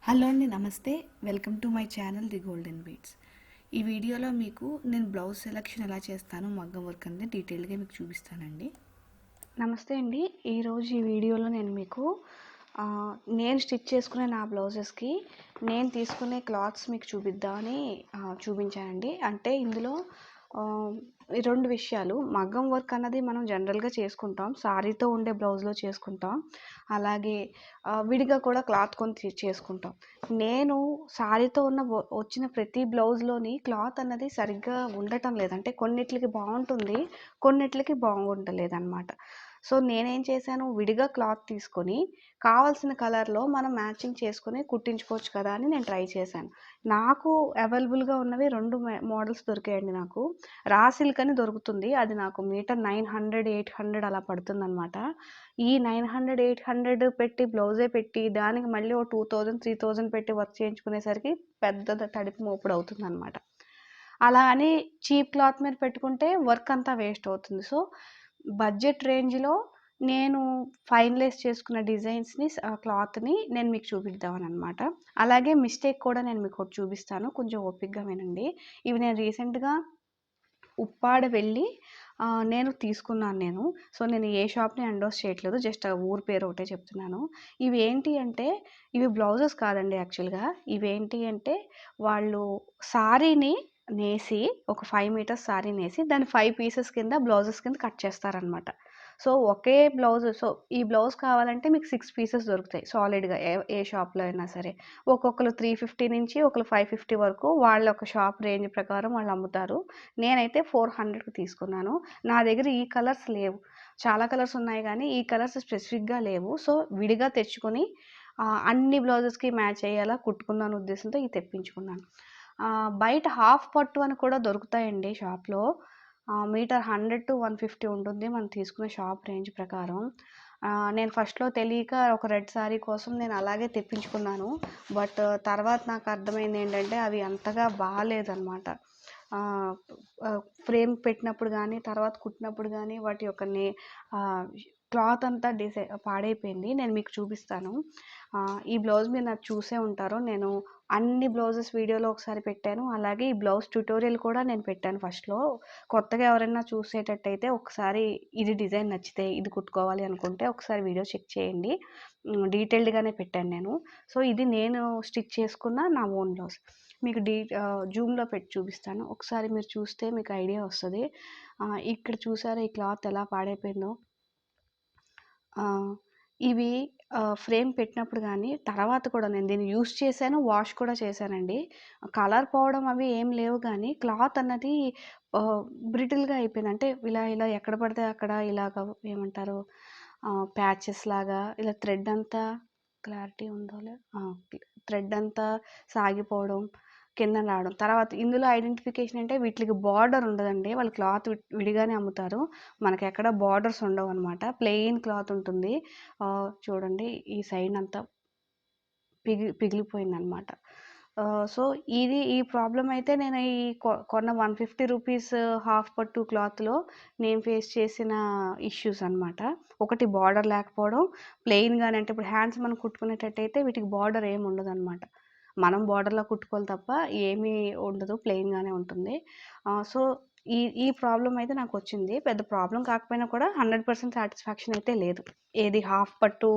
Hello అండి, నమస్తే. Welcome to my channel the golden beats. ఈ వీడియోలో మీకు నేను బ్లౌజ్ సెలెక్షన్ ఎలా చేస్తాను, మగ్గం వర్క్ అనేది డీటెయిల్గా మీకు చూపిస్తానండి. నమస్తే అండి. ఈరోజు ఈ వీడియోలో నేను మీకు నేను స్టిచ్ చేసుకునే నా బ్లౌజెస్కి నేను తీసుకునే క్లాత్స్ మీకు చూపిద్దామని చూపించానండి. అంటే ఇందులో ఈ 2 విషయాలు. మగ్గం వర్క్ అన్నది మనం జనరల్‌గా చేసుకుంటాం. సారీతో ఉండే బ్లౌజ్‌లో చేసుకుంటాం. అలాగే విడిగా కూడా క్లాత్ కొని చేసుకుంటాం. నేను సారీతో ఉన్న వచ్చిన ప్రతి బ్లౌజ్‌లోని క్లాత్ అన్నది సరిగ్గా ఉండటం లేదు. అంటే కొన్నిట్లకి బావుంటుంది, కొన్నిట్లకి బాగుండలేదనమాట. సో, నేనేం చేశాను, విడిగా క్లాత్ తీసుకొని కావాల్సిన కలర్‌లో మనం మ్యాచింగ్ చేసుకొని కుట్టించుకోవచ్చు కదా అని నేను ట్రై చేశాను. నాకు అవైలబుల్‌గా ఉన్నవి 2 మోడల్స్ దొరికాయండి నాకు. రా సిల్క్ అని దొరుకుతుంది. అది నాకు మీటర్ 900, 800 అలా పడుతుందనమాట. ఈ 900, 800 పెట్టి బ్లౌజే పెట్టి దానికి మళ్ళీ ఓ 2000, 3000 పెట్టి వర్క్ చేయించుకునేసరికి పెద్ద తడిపి మోపుడు అవుతుందనమాట. అలా అని చీప్ క్లాత్ మీద పెట్టుకుంటే వర్క్ అంతా వేస్ట్ అవుతుంది. సో, బడ్జెట్ రేంజ్‌లో నేను ఫైనలైజ్ చేసుకున్న డిజైన్స్‌ని క్లాత్‌ని నేను మీకు చూపిద్దామననమాట. అలాగే మిస్టేక్ కూడా నేను మీకోటి చూపిస్తాను. కొంచెం ఓపికగా వినండి. ఇవి నేను రీసెంట్‌గా ఉప్పాడ వెళ్ళి నేను తీసుకున్నాను నేను. సో, నేను ఏ షాప్‌ని ఎండోర్స్ చేయట్లేదు. జస్ట్ ఆ ఊరు పేరు ఒకటే చెప్తున్నాను. ఇవి ఏంటి అంటే, ఇవి బ్లౌజెస్ కాదండి యాక్చువల్‌గా. ఇవేంటి అంటే, వాళ్ళు సారీని నేసి ఒక 5 మీటర్స్ సారీ నేసి దాన్ని 5 పీసెస్ కింద బ్లౌజెస్ కింద కట్ చేస్తారనమాట. సో, ఒకే బ్లౌజ్. సో, ఈ బ్లౌజ్ కావాలంటే మీకు 6 పీసెస్ దొరుకుతాయి సాలిడ్‌గా ఏ ఏ షాప్‌లో అయినా సరే. ఒక్కొక్కళ్ళు 350 నుంచి ఒకళ్ళు 550 వరకు వాళ్ళ ఒక షాప్ రేంజ్ ప్రకారం వాళ్ళు అమ్ముతారు. నేనైతే 400కి తీసుకున్నాను. నా దగ్గర ఈ కలర్స్ లేవు. చాలా కలర్స్ ఉన్నాయి గానీ, ఈ కలర్స్ స్పెసిఫిక్‌గా లేవు. సో, విడిగా తెచ్చుకొని అన్ని బ్లౌజెస్‌కి మ్యాచ్ అయ్యేలా కుట్టుకుందాం అనే ఉద్దేశంతో ఇది తెప్పించుకున్నాను. బయట హాఫ్ పట్టు అని కూడా దొరుకుతాయండి షాప్‌లో. మీటర్ 100-150 ఉంటుంది మనం తీసుకునే షాప్ రేంజ్ ప్రకారం. నేను ఫస్ట్‌లో తెలియక ఒక రెడ్ సారీ కోసం నేను అలాగే తెప్పించుకున్నాను. బట్ తర్వాత నాకు అర్థమైందేంటంటే అవి అంతగా బాలేదనమాట. ఆహ్, ఫ్రేమ్ పెట్టినప్పుడు గానీ, తర్వాత కుట్టినప్పుడు గానీ వాటి యొక్క క్లాత్ అంతా పాడైపోయింది. నేను మీకు చూపిస్తాను. ఈ బ్లౌజ్ మీరు నాకు చూసే ఉంటారు. నేను అన్ని బ్లౌజెస్ వీడియోలో ఒకసారి పెట్టాను. అలాగే ఈ బ్లౌజ్ ట్యుటోరియల్ కూడా నేను పెట్టాను ఫస్ట్‌లో. కొత్తగా ఎవరైనా చూసేటట్టయితే ఒకసారి ఇది డిజైన్ నచ్చితే ఇది కుట్టుకోవాలి అనుకుంటే ఒకసారి వీడియో చెక్ చేయండి. డీటెయిల్డ్‌గానే పెట్టాను నేను. సో, ఇది నేను స్టిచ్ చేసుకున్న నా ఓన్ బ్లౌజ్. మీకు జూమ్‌లో పెట్టి చూపిస్తాను. ఒకసారి మీరు చూస్తే మీకు ఐడియా వస్తది. ఇక్కడ చూసారా ఈ క్లాత్ ఎలా పాడైపోయిందో? ఇవి ఫ్రేమ్ పెట్టినప్పుడు గానీ, తర్వాత కూడా నేను దీన్ని యూజ్ చేశాను, వాష్ కూడా చేశానండి. కలర్ పోవడం అవి ఏం లేవు గానీ, క్లాత్ అన్నది ఆహ్, బ్రిటిల్‌గా అయిపోయింది. అంటే ఇలా ఇలా ఎక్కడ పడితే అక్కడ ఇలాగ ఏమంటారు, ప్యాచెస్ లాగా ఇలా థ్రెడ్ అంతా క్లారిటీ ఉందో లేదో థ్రెడ్ అంతా సాగిపోవడం, కిందన రావడం. తర్వాత ఇందులో ఐడెంటిఫికేషన్ అంటే వీటిలికి బార్డర్ ఉండదండి. వాళ్ళు క్లాత్ విడిగానే అమ్ముతారు. మనకెక్కడ బార్డర్స్ ఉండవనమాట. ప్లెయిన్ క్లాత్ ఉంటుంది. చూడండి ఈ సైడ్‌నంతా పిగిలిపోయిందనమాట. సో, ఈ ప్రాబ్లమ్ అయితే నేను ఈ కొన్న 150 రూపీస్ హాఫ్ పట్టు క్లాత్‌లో నేను ఫేస్ చేసిన ఇష్యూస్ అనమాట. ఒకటి బార్డర్ లేకపోవడం, ప్లెయిన్‌గానే అంటే ఇప్పుడు హ్యాండ్స్ మనం కుట్టుకునేటట్టయితే వీటికి బార్డర్ ఏమి ఉండదనమాట. మనం బార్డర్‌లో కుట్టుకోవాలి తప్ప ఏమీ ఉండదు. ప్లెయిన్‌గానే ఉంటుంది. సో, ఈ ఈ ప్రాబ్లమ్ అయితే నాకొచ్చింది. పెద్ద ప్రాబ్లమ్ కాకపోయినా కూడా 100% సాటిస్ఫాక్షన్ అయితే లేదు. ఏది హాఫ్ పట్టు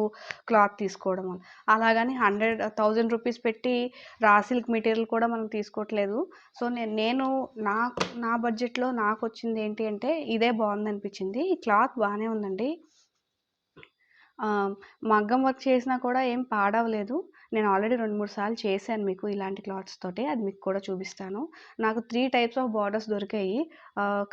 క్లాత్ తీసుకోవడం వల్ల. అలాగని 1000 రూపీస్ పెట్టి రా సిల్క్ మెటీరియల్ కూడా మనం తీసుకోవట్లేదు. సో, నేను నా బడ్జెట్‌లో నాకొచ్చింది ఏంటి అంటే ఇదే బావుందనిపించింది. ఈ క్లాత్ బానే ఉందండి. మగ్గం వర్క్ చేసినా కూడా ఏం పాడవలేదు. నేను ఆల్రెడీ 2, 3 సార్లు చేశాను మీకు ఇలాంటి క్లాత్స్ తోటి. అది మీకు కూడా చూపిస్తాను. నాకు 3 టైప్స్ ఆఫ్ బార్డర్స్ దొరికాయి.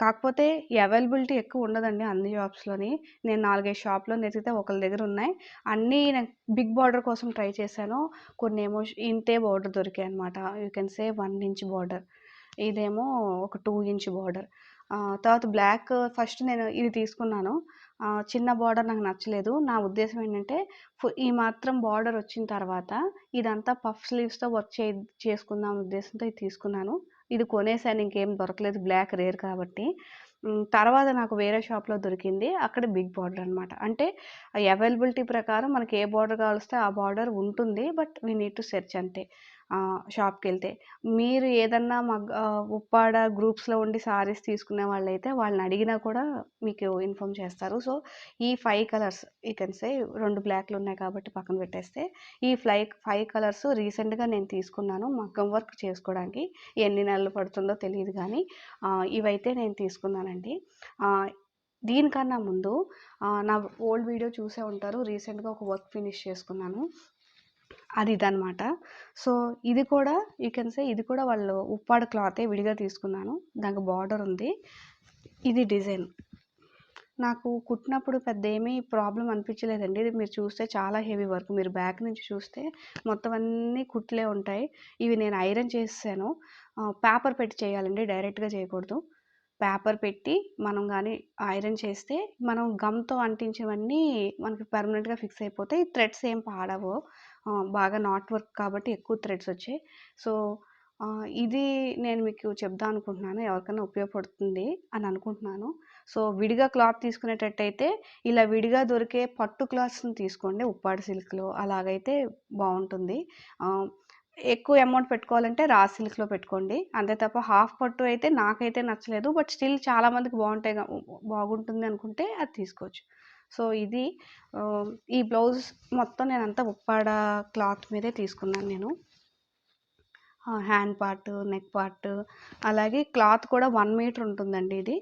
కాకపోతే ఈ అవైలబిలిటీ ఎక్కువ ఉండదండి అన్ని షాప్స్‌లోని. నేను 4, 5 షాప్‌లో వెతికితే ఒకళ్ళ దగ్గర ఉన్నాయి. అన్నీ నేను బిగ్ బార్డర్ కోసం ట్రై చేశాను. కొన్నేమో ఇంతే బార్డర్ దొరికాయన్నమాట. You can say 1 inch border. ఇదేమో ఒక 2 ఇంచ్ బార్డర్. తర్వాత బ్లాక్ ఫస్ట్ నేను ఇది తీసుకున్నాను. చిన్న బార్డర్ నాకు నచ్చలేదు. నా ఉద్దేశ్యం ఏంటంటే ఈ మాత్రం బార్డర్ వచ్చిన తర్వాత ఇదంతా పఫ్ స్లీవ్స్‌తో వర్క్ చేసుకుందాం అనే ఉద్దేశంతో ఇది తీసుకున్నాను. ఇది కొనేసాను, ఇంకేం దొరకలేదు. బ్లాక్ రేర్ కాబట్టి. తర్వాత నాకు వేరే షాప్‌లో దొరికింది. అక్కడ బిగ్ బార్డర్ అనమాట. అంటే అవైలబిలిటీ ప్రకారం మనకి ఏ బార్డర్ కావలిస్తే ఆ బార్డర్ ఉంటుంది. But we need to search అంతే. షాప్‌కెళ్తే. మీరు ఏదన్నా ఉప్పాడ గ్రూప్స్‌లో ఉండి సారీస్ తీసుకునే వాళ్ళైతే వాళ్ళని అడిగినా కూడా మీకు ఇన్ఫార్మ్ చేస్తారు. సో, ఈ 5 కలర్స్ యూ కెన్ సే 2 బ్లాక్‌లున్నాయి కాబట్టి పక్కన పెట్టేస్తే, ఈ 5 కలర్స్ రీసెంట్‌గా నేను తీసుకున్నాను మగ్గం వర్క్ చేసుకోవడానికి. ఎన్ని నెలలు పడుతుందో తెలీదు గానీ ఇవైతే నేను తీసుకున్నానండి. ఆహ్, దీనికన్నా ముందు నా ఓల్డ్ వీడియో చూసే ఉంటారు. రీసెంట్‌గా ఒక వర్క్ ఫినిష్ చేసుకున్నాను. అది ఇదనమాట. సో, ఇది కూడా యూ కెన్ సే ఇది కూడా వాళ్ళు ఉప్పాడ క్లాతే విడిగా తీసుకున్నాను. దానికి బార్డర్ ఉంది. ఇది డిజైన్. నాకు కుట్టినప్పుడు పెద్ద ఏమీ ప్రాబ్లమ్ అనిపించలేదండి. ఇది మీరు చూస్తే చాలా హెవీ వర్క్. మీరు బ్యాక్ నుంచి చూస్తే మొత్తం అన్నీ కుట్లే ఉంటాయి. ఇవి నేను ఐరన్ చేసేసాను. పేపర్ పెట్టి చేయాలండి. డైరెక్ట్‌గా చేయకూడదు. పేపర్ పెట్టి మనం గాని ఐరన్ చేస్తే మనం గమ్‌తో అంటించినవన్నీ మనకి పర్మనెంట్‌గా ఫిక్స్ అయిపోతాయి. థ్రెడ్స్ ఏం పాడవు. బాగా నాట్ వర్క్ కాబట్టి ఎక్కువ థ్రెడ్స్ వచ్చాయి. సో, ఇది నేను మీకు చెప్దాం అనుకుంటున్నాను. ఎవరికైనా ఉపయోగపడుతుంది అని అనుకుంటున్నాను. సో, విడిగా క్లాత్ తీసుకునేటట్టయితే ఇలా విడిగా దొరికే పట్టు క్లాత్స్‌ని తీసుకోండి. ఉప్పాడ సిల్క్‌లో అలాగైతే బావుంటుంది. ఆహ్, ఎక్కువ అమౌంట్ పెట్టుకోవాలంటే రా సిల్క్‌లో పెట్టుకోండి. అంతే తప్ప హాఫ్ పట్టు అయితే నాకైతే నచ్చలేదు. బట్ స్టిల్ చాలా మందికి బాగుంటుంది అనుకుంటే అది తీసుకోవచ్చు. సో, ఇది ఈ బ్లౌజ్ మొత్తం నేనంతా ఉప్పాడ క్లాత్ మీదే తీసుకున్నాను నేను. హ్యాండ్ పార్ట్, నెక్ పార్ట్ అలాగే క్లాత్ కూడా 1 మీటర్ ఉంటుందండి ఇది.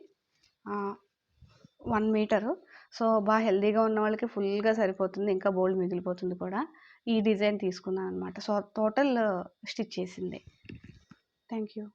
1 మీటరు. సో, హెల్తీగా ఉన్న వాళ్ళకి ఫుల్‌గా సరిపోతుంది. ఇంకా బోలెడు మిగిలిపోతుంది కూడా. ఈ డిజైన్ తీసుకున్నాననమాట. సో, టోటల్ స్టిచ్ చేసింది. Thank you.